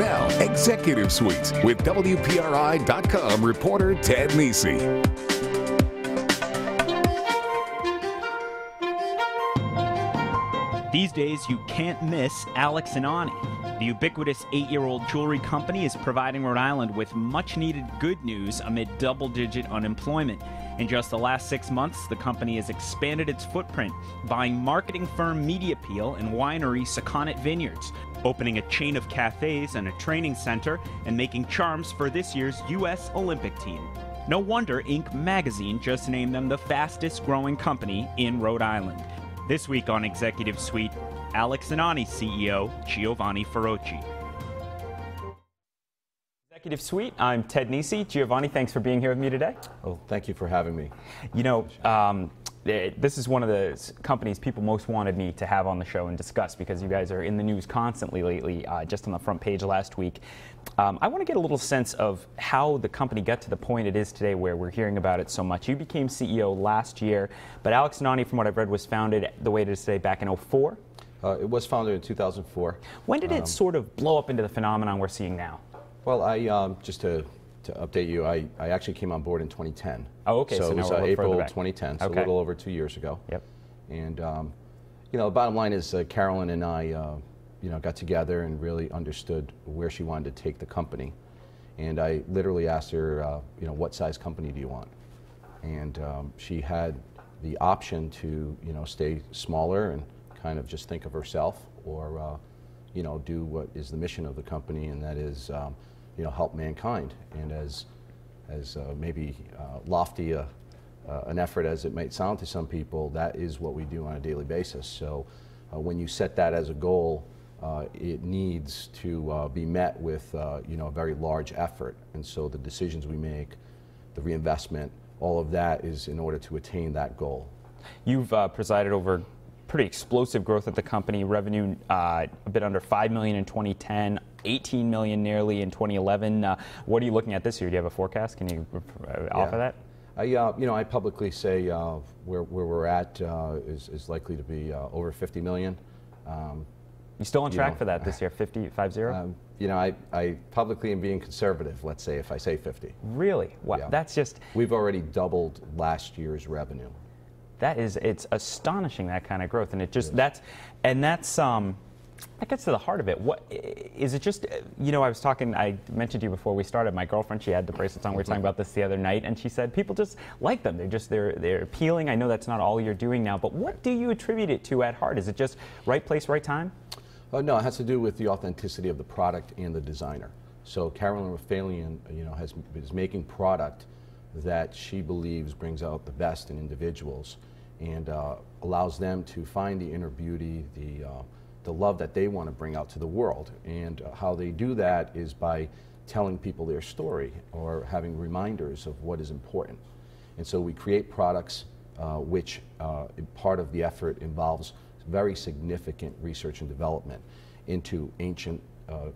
Now, Executive Suite with WPRI.com reporter Ted Nesi. These days, you can't miss Alex and Ani. The ubiquitous 8-year-old jewelry company is providing Rhode Island with much-needed good news amid double-digit unemployment. In just the last 6 months, the company has expanded its footprint, buying marketing firm MediaPeel and winery Sakonnet Vineyards, opening a chain of cafes and a training center, and making charms for this year's U.S. Olympic team. No wonder Inc. magazine just named them the fastest-growing company in Rhode Island. This week on Executive Suite, Alex and Ani CEO Giovanni Feroce. Executive Suite, I'm Ted Nesi. Giovanni, thanks for being here with me today. Oh, thank you for having me. You know, this is one of the companies people most wanted me to have on the show and discuss because you guys are in the news constantly lately, just on the front page last week. I want to get a little sense of how the company got to the point it is today where we're hearing about it so much. You became CEO last year, but Alex and Ani, from what I've read, was founded the way it is today back in 2004. It was founded in 2004. When did it sort of blow up into the phenomenon we're seeing now? Well, I just to update you, I actually came on board in 2010. Oh, okay. So it was April 2010, so okay. A little over 2 years ago. Yep. And you know, the bottom line is Carolyn and I, you know, got together and really understood where she wanted to take the company. And I literally asked her, you know, what size company do you want? And she had the option to, you know, stay smaller and kind of just think of herself, or you know, do what is the mission of the company, and that is, you know, help mankind. And as maybe lofty an effort as it might sound to some people, that is what we do on a daily basis. So when you set that as a goal, it needs to be met with you know, a very large effort. And so the decisions we make, the reinvestment, all of that is in order to attain that goal. You've presided over pretty explosive growth at the company. Revenue a bit under $5 million in 2010, $18 million nearly in 2011. What are you looking at this year? Do you have a forecast? Can you offer that? You know, I publicly say where we're at is likely to be over 50 million. You still on track for that this year? 50? You know, I publicly am being conservative. Let's say if I say 50. Really? Wow. Yeah. That's just. We've already doubled last year's revenue. It's astonishing, that kind of growth, and it just that gets to the heart of it. What is it? Just, you know, I mentioned to you before we started. My girlfriend, she had the bracelets on. We were talking about this the other night, and she said people just like them. They're appealing. I know that's not all you're doing now, but what do you attribute it to at heart? Is it just right place, right time? No, it has to do with the authenticity of the product and the designer. So Carolyn Raphalian, you know, is making product that she believes brings out the best in individuals, and allows them to find the inner beauty, the love that they want to bring out to the world. And how they do that is by telling people their story or having reminders of what is important. And so we create products which part of the effort involves very significant research and development into ancient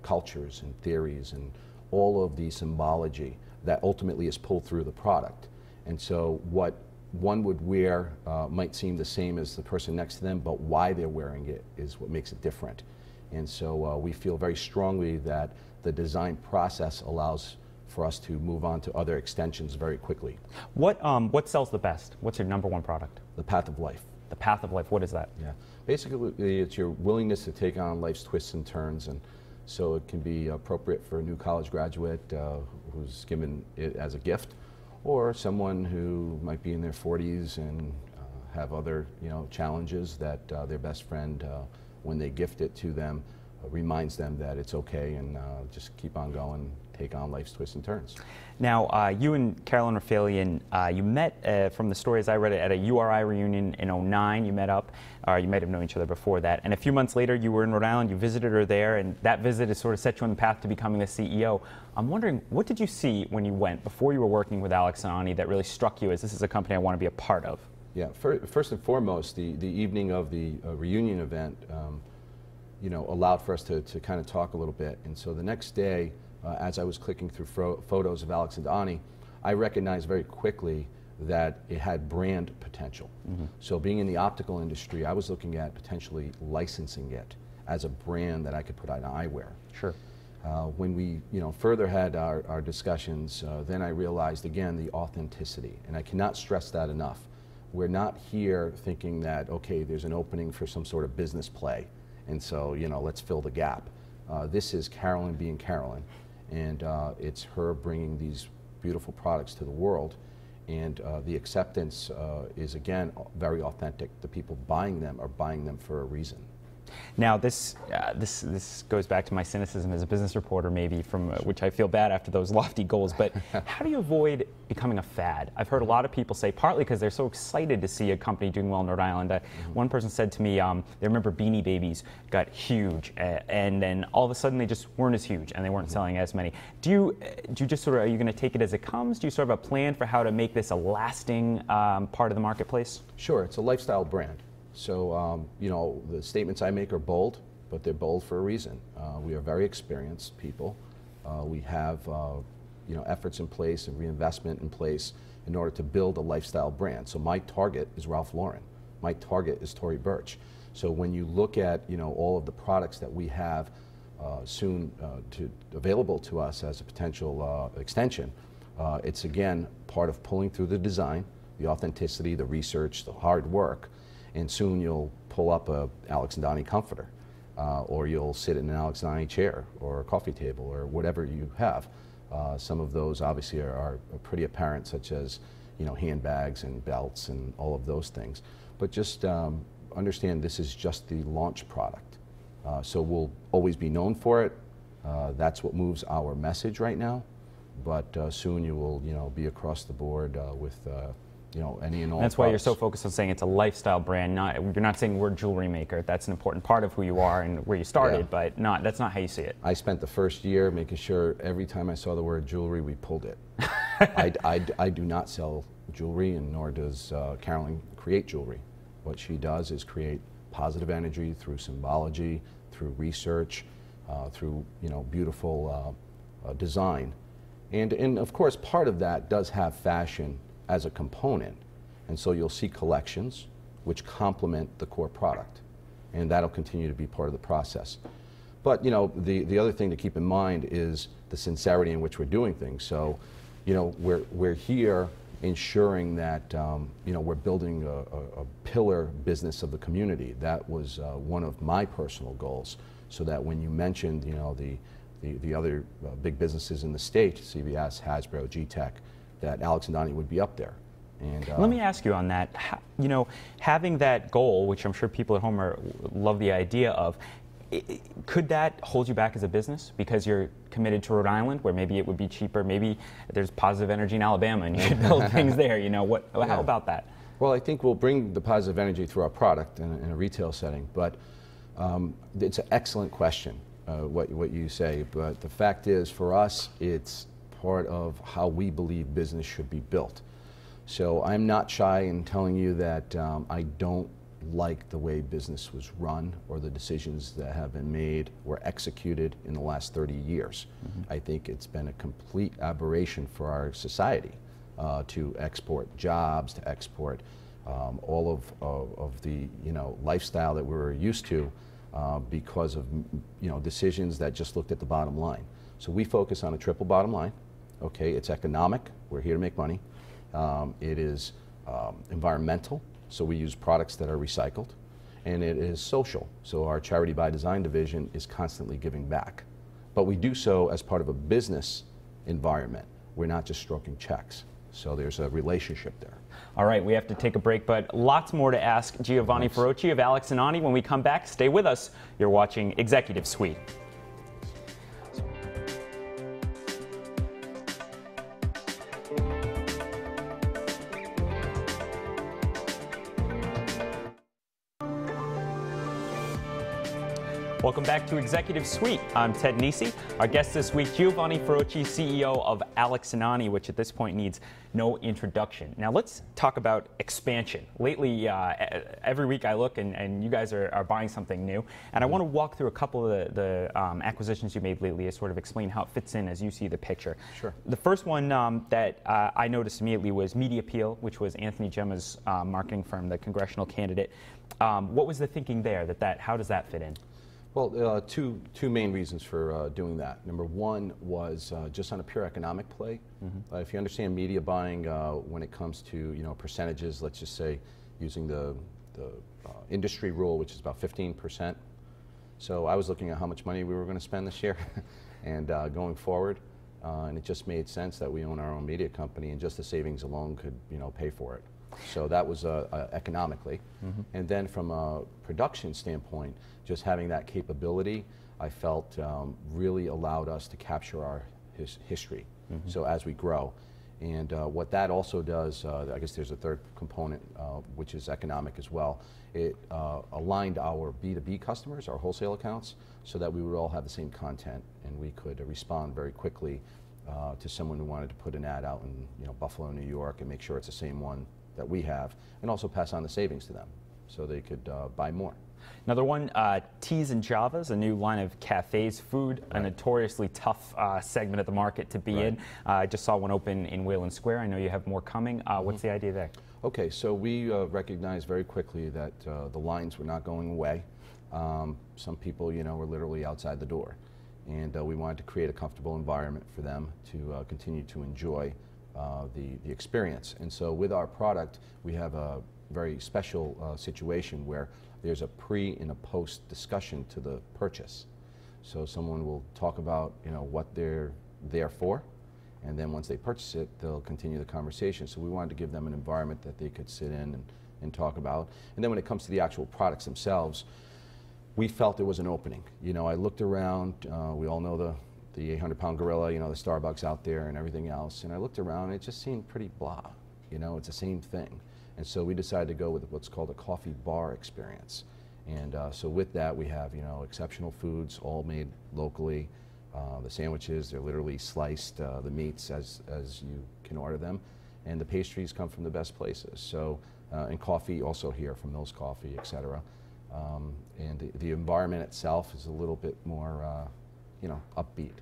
cultures and theories and all of the symbology that ultimately is pulled through the product. And so what one would wear might seem the same as the person next to them, but why they're wearing it is what makes it different. And so we feel very strongly that the design process allows for us to move on to other extensions very quickly. What sells the best? What's your #1 product? The Path of Life. The Path of Life, what is that? Yeah, basically it's your willingness to take on life's twists and turns, and so it can be appropriate for a new college graduate who's given it as a gift, or someone who might be in their 40s and have other, you know, challenges that their best friend, when they gift it to them, reminds them that it's okay, and just keep on going, take on life's twists and turns. Now, you and Carolyn Raphalian, you met, from the stories I read, at a URI reunion in '09. You met up, or you might have known each other before that. And a few months later, you were in Rhode Island, you visited her there, and that visit has sort of set you on the path to becoming the CEO. I'm wondering, what did you see when you went, before you were working with Alex and Ani, that really struck you as this is a company I want to be a part of? Yeah, first and foremost, the evening of the reunion event, you know, allowed for us to kind of talk a little bit. And so the next day, as I was clicking through photos of Alex and Ani, I recognized very quickly that it had brand potential. Mm-hmm. So being in the optical industry, I was looking at potentially licensing it as a brand that I could put on eyewear. Sure. When we further had our discussions, then I realized again the authenticity, and I cannot stress that enough. We're not here thinking that, okay, there's an opening for some sort of business play, and so let's fill the gap. This is Carolyn being Carolyn, and it's her bringing these beautiful products to the world, and the acceptance is again very authentic. The people buying them are buying them for a reason. Now, this goes back to my cynicism as a business reporter, maybe, from which I feel bad after those lofty goals. But how do you avoid becoming a fad? I've heard a lot of people say, partly because they're so excited to see a company doing well in Rhode Island. One person said to me, they remember Beanie Babies got huge, and then all of a sudden they just weren't as huge, and they weren't selling as many. Do you just sort of, are you going to take it as it comes? Do you sort of have a plan for how to make this a lasting part of the marketplace? Sure, it's a lifestyle brand. So, the statements I make are bold, but they're bold for a reason. We are very experienced people. We have, efforts in place and reinvestment in place in order to build a lifestyle brand. So my target is Ralph Lauren. My target is Tory Burch. So when you look at, all of the products that we have soon available to us as a potential extension, it's again part of pulling through the design, the authenticity, the research, the hard work. And soon you'll pull up a Alex and Donnie comforter, or you'll sit in an Alex and Donnie chair or a coffee table or whatever you have. Some of those obviously are pretty apparent, such as handbags and belts and all of those things. But just understand this is just the launch product. So we'll always be known for it. That's what moves our message right now. But soon you will be across the board with any and all. That's why you're so focused on saying it's a lifestyle brand. You're not saying we're a jewelry maker. That's an important part of who you are and where you started, but that's not how you see it. I spent the first year making sure every time I saw the word jewelry, we pulled it. I do not sell jewelry, and nor does Carolyn create jewelry. What she does is create positive energy through symbology, through research, through beautiful design, and of course part of that does have fashion as a component, and so you'll see collections which complement the core product, and that'll continue to be part of the process. But the other thing to keep in mind is the sincerity in which we're doing things. So we're here ensuring that we're building a pillar business of the community. That was one of my personal goals, so that when you mentioned the other big businesses in the state, CVS, Hasbro, G-Tech, that Alex and Donnie would be up there. And let me ask you on that. Having that goal, which I'm sure people at home love the idea of, could that hold you back as a business because you're committed to Rhode Island, where maybe it would be cheaper? Maybe there's positive energy in Alabama, and you could build things there. How about that? Well, I think we'll bring the positive energy through our product in a retail setting. But it's an excellent question, what you say. But the fact is, for us, it's part of how we believe business should be built. So I'm not shy in telling you that I don't like the way business was run or the decisions that have been made or executed in the last 30 years. Mm-hmm. I think it's been a complete aberration for our society to export jobs, to export all of the lifestyle that we were used to because of decisions that just looked at the bottom line. So we focus on a triple bottom line. Okay, it's economic, we're here to make money. It is environmental, so we use products that are recycled. And it is social, so our Charity by Design division is constantly giving back. But we do so as part of a business environment. We're not just stroking checks. So there's a relationship there. All right, we have to take a break, but lots more to ask Giovanni Feroce of Alex and Ani. When we come back, stay with us. You're watching Executive Suite. Welcome back to Executive Suite. I'm Ted Nisi. Our guest this week, Giovanni Feroce, CEO of Alex and Ani, which at this point needs no introduction. Now let's talk about expansion. Lately, every week I look and you guys are buying something new. And I want to walk through a couple of the acquisitions you made lately to sort of explain how it fits in as you see the picture. Sure. The first one that I noticed immediately was Media Appeal, which was Anthony Gemma's marketing firm, the congressional candidate. What was the thinking there? How does that fit in? Well, two main reasons for doing that. Number one was just on a pure economic play. If you understand media buying when it comes to percentages, let's just say using the industry rule, which is about 15%. So I was looking at how much money we were going to spend this year and going forward, and it just made sense that we own our own media company, and just the savings alone could pay for it. So that was economically. And then from a production standpoint, just having that capability, I felt really allowed us to capture our history. So as we grow. And what that also does, I guess there's a third component, which is economic as well. It aligned our B2B customers, our wholesale accounts, so that we would all have the same content, and we could respond very quickly to someone who wanted to put an ad out in Buffalo, New York, and make sure it's the same one that we have, and also pass on the savings to them so they could buy more. Another one, Teas and Javas, a new line of cafes, food, a notoriously tough segment of the market to be in. I just saw one open in Wayland Square. I know you have more coming. What's the idea there? Okay, so we recognized very quickly that the lines were not going away. Some people, were literally outside the door. And we wanted to create a comfortable environment for them to continue to enjoy the experience. And so with our product, we have a very special situation where there's a pre and a post discussion to the purchase. So someone will talk about what they're there for, and then once they purchase it, they'll continue the conversation. So we wanted to give them an environment that they could sit in and talk about. And then when it comes to the actual products themselves, we felt there was an opening. I looked around, we all know the 800-pound gorilla, the Starbucks out there and everything else, and I looked around and it just seemed pretty blah. It's the same thing. And so we decided to go with what's called a coffee bar experience. And so with that, we have exceptional foods, all made locally. The sandwiches, they're literally sliced, the meats as you can order them. And the pastries come from the best places. So, and coffee also here from Mills Coffee, et cetera. And the environment itself is a little bit more, upbeat.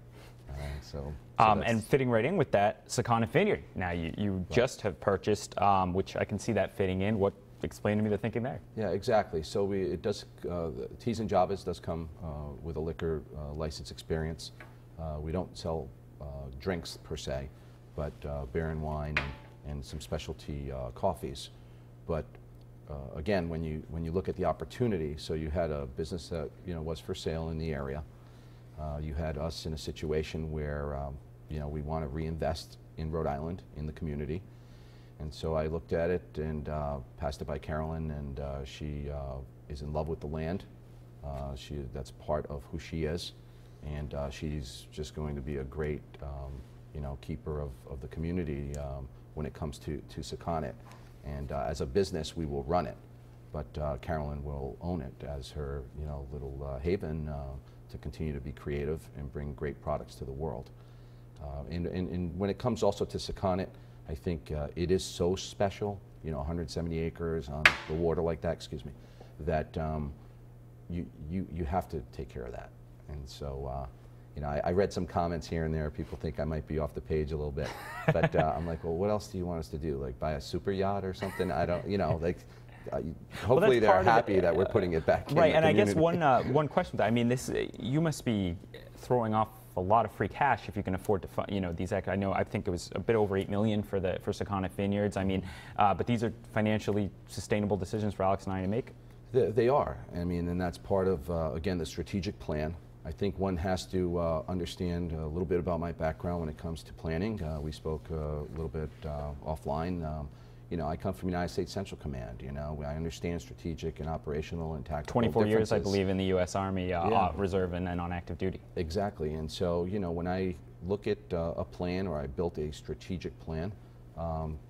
And fitting right in with that, Sakana Vineyard. Now you just have purchased, which I can see that fitting in. Explain to me the thinking there. Yeah, exactly. So it does, Teas and Javas does come with a liquor license experience. We don't sell drinks per se, but beer and wine and some specialty coffees. But again, when you look at the opportunity, so you had a business that was for sale in the area. You had us in a situation where we want to reinvest in Rhode Island, in the community. And so I looked at it and passed it by Carolyn, and she is in love with the land. That's part of who she is, and she's just going to be a great keeper of the community when it comes to Sakana. And as a business, we will run it, but Carolyn will own it as her little haven to continue to be creative and bring great products to the world. And when it comes also to Sakana, I think it is so special, 170 acres on the water like that, that you have to take care of that. And so, I read some comments here and there. People think I might be off the page a little bit, but I'm like, well, what else do you want us to do? Like buy a super yacht or something? I don't, hopefully they're happy that we're putting it back in. Right, and I guess one question, I mean, you must be throwing off a lot of free cash if you can afford to fund, these. I think it was a bit over $8 million for Sakana Vineyards. I mean, but these are financially sustainable decisions for Alex and I to make. They are. I mean, and that's part of again the strategic plan. I think one has to understand a little bit about my background when it comes to planning. We spoke a little bit offline. I come from United States Central Command. I understand strategic and operational and tactical 24 years, I believe, in the U.S. Army Reserve and then on active duty. Exactly. And so, when I look at a plan, or I built a strategic plan,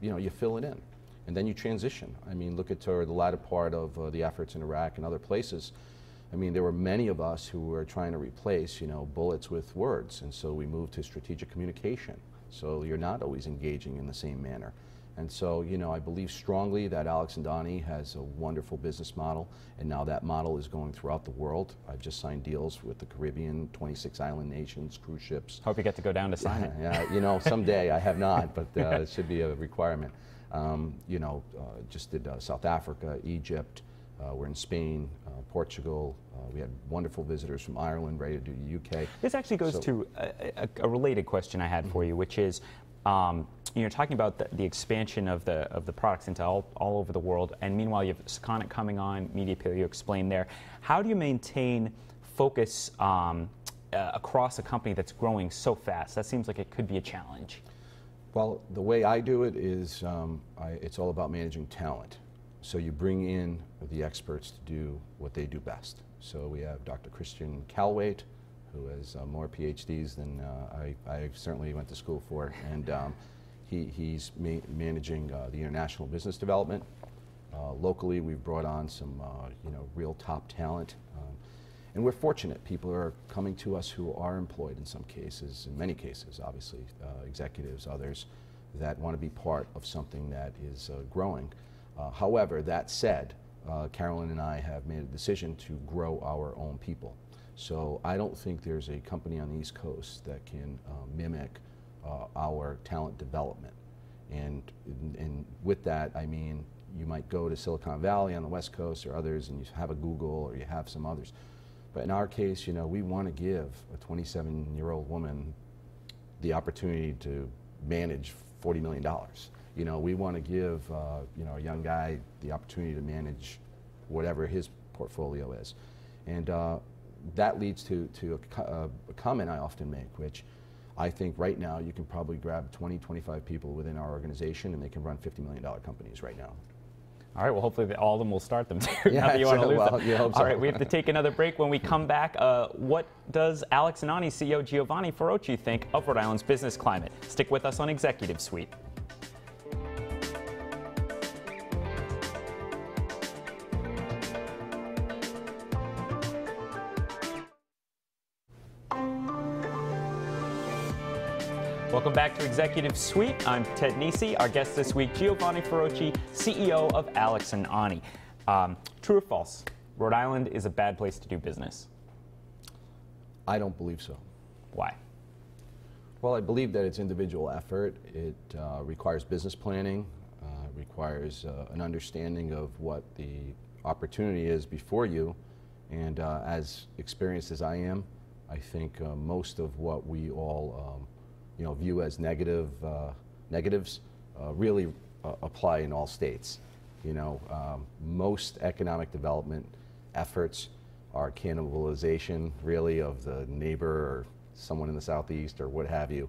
you fill it in, and then you transition. I mean, look at the latter part of the efforts in Iraq and other places. I mean, there were many of us who were trying to replace, bullets with words, and so we moved to strategic communication. So you're not always engaging in the same manner. And so, I believe strongly that Alex and Ani has a wonderful business model, and now that model is going throughout the world. I've just signed deals with the Caribbean, 26 island nations, cruise ships. Hope you get to go down to sign it. Yeah, someday. I have not, but it should be a requirement. Just did South Africa, Egypt, We're in Spain, Portugal. We had wonderful visitors from Ireland ready to do the UK. This actually goes to a related question I had for you, which is, you're talking about the expansion of the products into all over the world, and meanwhile you have Seconic coming on, MediaPeer, you explained there. How do you maintain focus across a company that's growing so fast? That seems like it could be a challenge. Well, the way I do it is it's all about managing talent. So you bring in the experts to do what they do best. So we have Dr. Christian Calwait, who has more PhDs than I certainly went to school for, and he's managing the international business development. Locally, we've brought on some real top talent, and we're fortunate. People are coming to us who are employed in some cases, in many cases, obviously, executives, others, that want to be part of something that is growing. However, that said, Carolyn and I have made a decision to grow our own people. So I don't think there's a company on the East Coast that can mimic our talent development. And with that, I mean, you might go to Silicon Valley on the West Coast or others, and you have a Google or you have some others. But in our case, we want to give a 27-year-old woman the opportunity to manage $40 million. We want to give a young guy the opportunity to manage whatever his portfolio is. And that leads to a comment I often make, which I think right now you can probably grab 20, 25 people within our organization and they can run $50 million companies right now. All right, well, hopefully all of them will start them too. Yeah, not that you want to lose them. You hope so. All right, we have to take another break. When we come back, what does Alex and Ani CEO Giovanni Feroce think of Rhode Island's business climate? Stick with us on Executive Suite. Welcome back to Executive Suite. I'm Ted Nisi. Our guest this week, Giovanni Feroce, CEO of Alex and Ani. True or false? Rhode Island is a bad place to do business. I don't believe so. Why? Well, I believe that it's individual effort. It requires business planning, requires an understanding of what the opportunity is before you. And as experienced as I am, I think most of what we all view as negatives really apply in all states. Most economic development efforts are cannibalization, really, of the neighbor or someone in the southeast or what have you.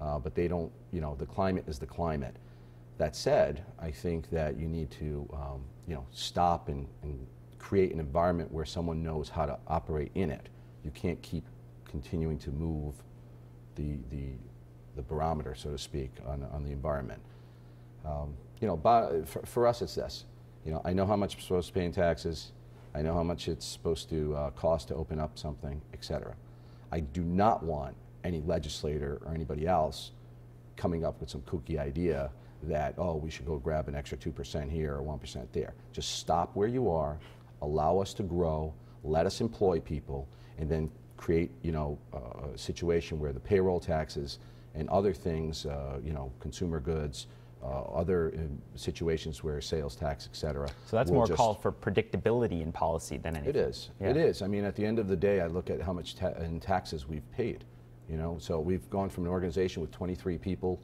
But they don't, the climate is the climate. That said, I think that you need to, stop and create an environment where someone knows how to operate in it. You can't keep continuing to move the barometer, so to speak, on the environment. For us, it's this. I know how much I'm supposed to pay in taxes. I know how much it's supposed to cost to open up something, etc. I do not want any legislator or anybody else coming up with some kooky idea that, oh, we should go grab an extra 2% here or 1% there. Just stop where you are, allow us to grow, let us employ people, and then create, a situation where the payroll taxes and other things, consumer goods, other situations where sales tax, et cetera. So that's more called for predictability in policy than anything. It is. Yeah. It is. I mean, at the end of the day, I look at how much in taxes we've paid. So we've gone from an organization with 23 people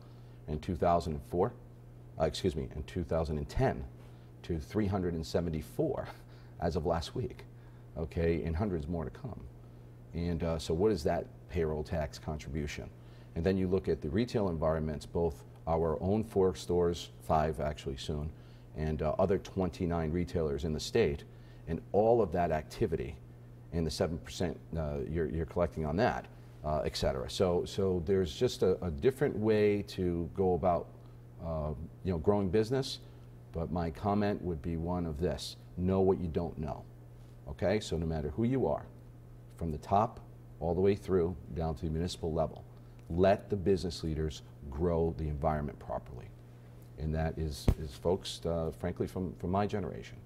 in 2004, in 2010, to 374 as of last week. Okay, and hundreds more to come. And so what is that payroll tax contribution? And then you look at the retail environments, both our own 4 stores, 5 actually soon, and other 29 retailers in the state, and all of that activity and the 7% you're collecting on that, et cetera. So there's just a different way to go about growing business, but my comment would be one of this: know what you don't know. Okay, so no matter who you are, from the top all the way through down to the municipal level, let the business leaders grow the environment properly. And that is folks, frankly, from my generation.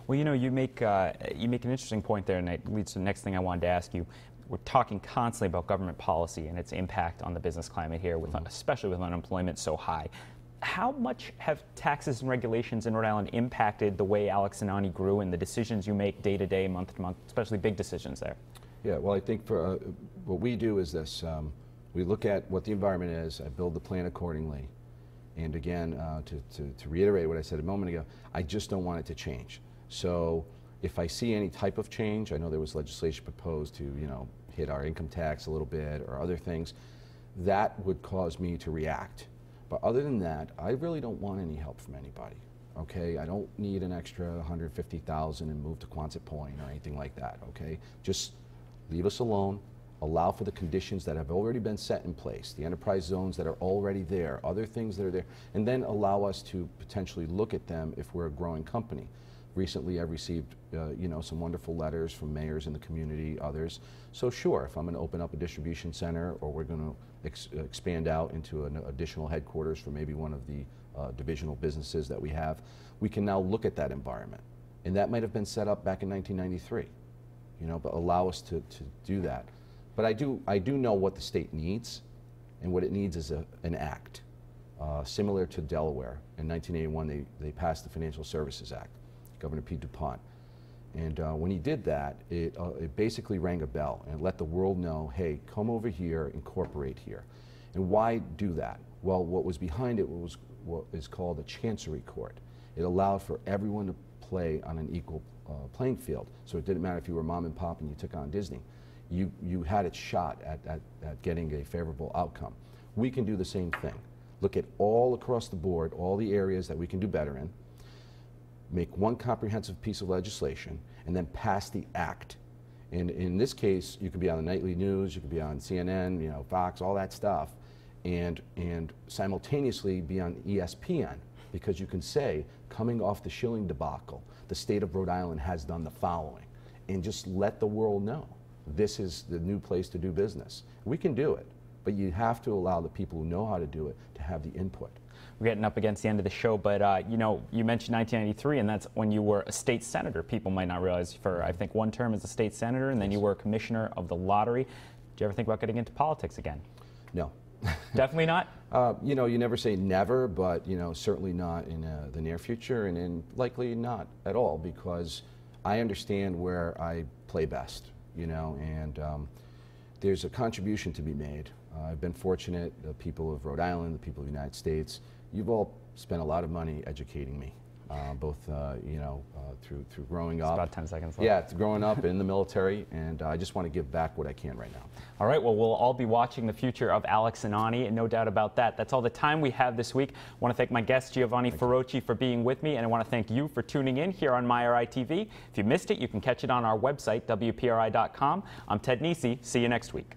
Well, you make an interesting point there, and it leads to the next thing I wanted to ask you. We're talking constantly about government policy and its impact on the business climate here, especially with unemployment so high. How much have taxes and regulations in Rhode Island impacted the way Alex and Ani grew and the decisions you make day to day, month to month, especially big decisions there? Yeah, well, I think for what we do is this. We look at what the environment is, I build the plan accordingly. And again, to reiterate what I said a moment ago, I just don't want it to change. So if I see any type of change, I know there was legislation proposed to, hit our income tax a little bit or other things, that would cause me to react. But other than that, I really don't want any help from anybody. Okay, I don't need an extra $150,000 and move to Quonset Point or anything like that. Okay, just leave us alone. Allow for the conditions that have already been set in place, the enterprise zones that are already there, other things that are there, and then allow us to potentially look at them if we're a growing company. Recently, I've received, some wonderful letters from mayors in the community, others. So sure, if I'm going to open up a distribution center or we're going to expand out into an additional headquarters for maybe one of the divisional businesses that we have, we can now look at that environment. And that might have been set up back in 1993, but allow us to do that. But I do know what the state needs, and what it needs is an act. Similar to Delaware. In 1981, they passed the Financial Services Act, Governor Pete DuPont. And when he did that, it basically rang a bell and let the world know, hey, come over here, incorporate here. And why do that? Well, what was behind it was what is called a chancery court. It allowed for everyone to play on an equal playing field. So it didn't matter if you were mom and pop and you took on Disney. You had a shot at getting a favorable outcome. We can do the same thing. Look at all across the board, all the areas that we can do better in, make one comprehensive piece of legislation, and then pass the act. And in this case, you could be on the nightly news, you could be on CNN, Fox, all that stuff, and simultaneously be on ESPN, because you can say, coming off the Schilling debacle, the state of Rhode Island has done the following, and just let the world know. This is the new place to do business. We can do it, but you have to allow the people who know how to do it to have the input. We're getting up against the end of the show, but you mentioned 1993, and that's when you were a state senator. People might not realize for, I think, one term as a state senator, and then you were a commissioner of the lottery. Do you ever think about getting into politics again? No. Definitely not? You never say never, but, certainly not in the near future, and likely not at all, because I understand where I play best. And there's a contribution to be made. I've been fortunate, the people of Rhode Island, the people of the United States, you've all spent a lot of money educating me, both through growing up. About 10 seconds left. Yeah, growing up in the military, and I just want to give back what I can right now. All right, well, we'll all be watching the future of Alex and Ani, and no doubt about that. That's all the time we have this week. I want to thank my guest, Giovanni Feroce, for being with me, and I want to thank you for tuning in here on MyRI TV. If you missed it, you can catch it on our website, WPRI.com. I'm Ted Nesi. See you next week.